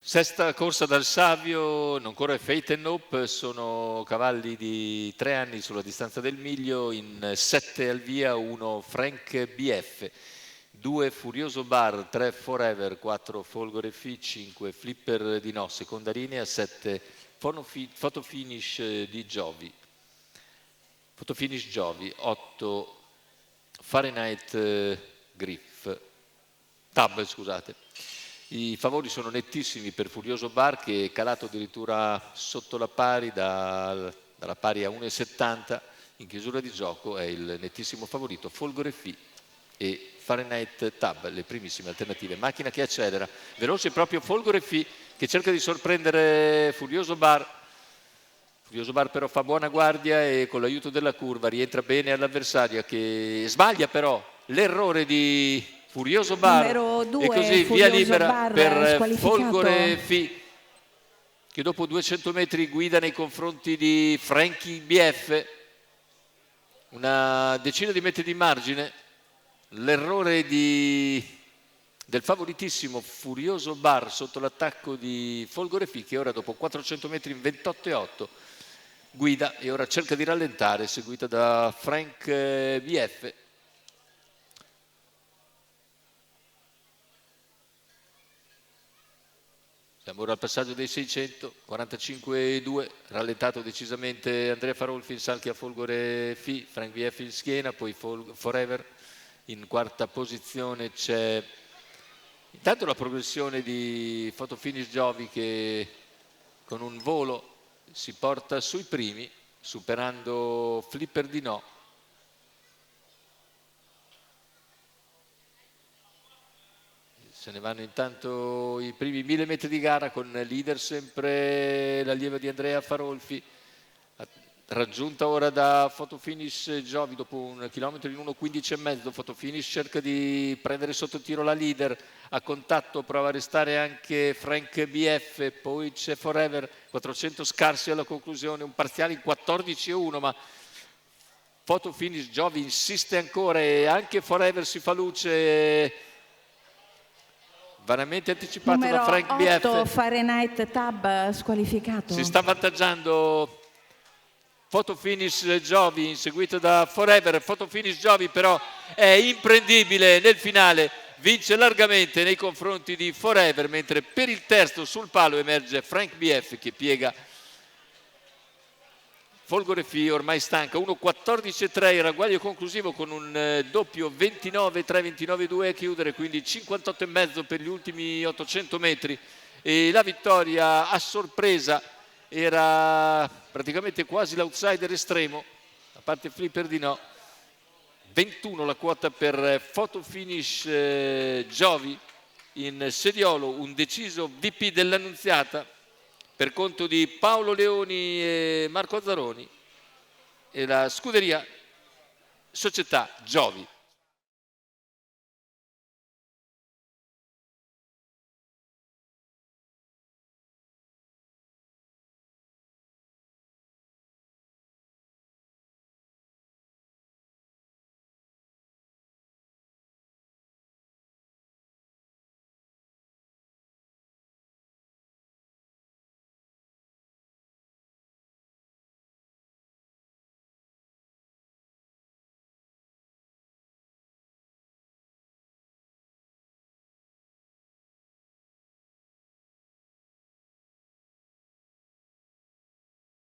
Sesta corsa dal Savio, non corre Fate and Hope, sono cavalli di 3 anni sulla distanza del miglio, in 7 al via, 1 Frank BF, 2 Furioso Bar, 3 Forever, 4 Folgore F, 5 Flipper di No, seconda linea, 7 Photo Finish di Giovi, Photo Finish Giovi, 8 Fahrenheit Tab, scusate. I favori sono nettissimi per Furioso Bar, che è calato addirittura sotto la pari, dalla pari a 1,70. In chiusura di gioco è il nettissimo favorito Folgore F e Fahrenheit Tab, le primissime alternative. Macchina che accelera, veloce proprio Folgore F, che cerca di sorprendere Furioso Bar. Furioso Bar però fa buona guardia e con l'aiuto della curva rientra bene all'avversaria, che sbaglia però l'errore di Furioso Bar, e così via libera per Folgore F, che dopo 200 metri guida nei confronti di Frankie BF, una decina di metri di margine. L'errore del favoritissimo Furioso Bar sotto l'attacco di Folgore F, che ora dopo 400 metri in 28,8 guida e ora cerca di rallentare, seguita da Frank BF. Siamo ora al passaggio dei 600, 45,2, rallentato decisamente Andrea Farolfi in salchi a Folgore F, Frank BF in schiena, poi Forever in quarta posizione. C'è intanto la progressione di Photo Finish Giovi, che con un volo si porta sui primi, superando Flipper di No. Se ne vanno intanto i primi 1000 metri di gara, con leader sempre l'allievo di Andrea Farolfi, raggiunta ora da Photo Finish Giovi dopo 1 chilometro in 1,15,5. Photo Finish cerca di prendere sotto tiro la leader, a contatto prova a restare anche Frank BF, poi c'è Forever, 400 scarsi alla conclusione, un parziale in 14,1, ma Photo Finish Giovi insiste ancora e anche Forever si fa luce, veramente anticipato Numero da Frank 8, BF. Fahrenheit Tab squalificato. Si sta avvantaggiando Photo Finish Giovi, inseguito da Forever. Photo Finish Giovi però è imprendibile nel finale, vince largamente nei confronti di Forever, mentre per il terzo sul palo emerge Frank BF, che piega Folgore F, ormai stanca. 1,14,3 il ragguaglio conclusivo, con un doppio 29,3, 29,2 a chiudere, quindi 58,5 per gli ultimi 800 metri. E la vittoria a sorpresa era praticamente quasi l'outsider estremo, a parte Flipper di No. 21 la quota per Photo Finish Giovi in sediolo, un deciso VP dell'Annunziata per conto di Paolo Leoni e Marco Azzaroni, e la scuderia Società Giovi.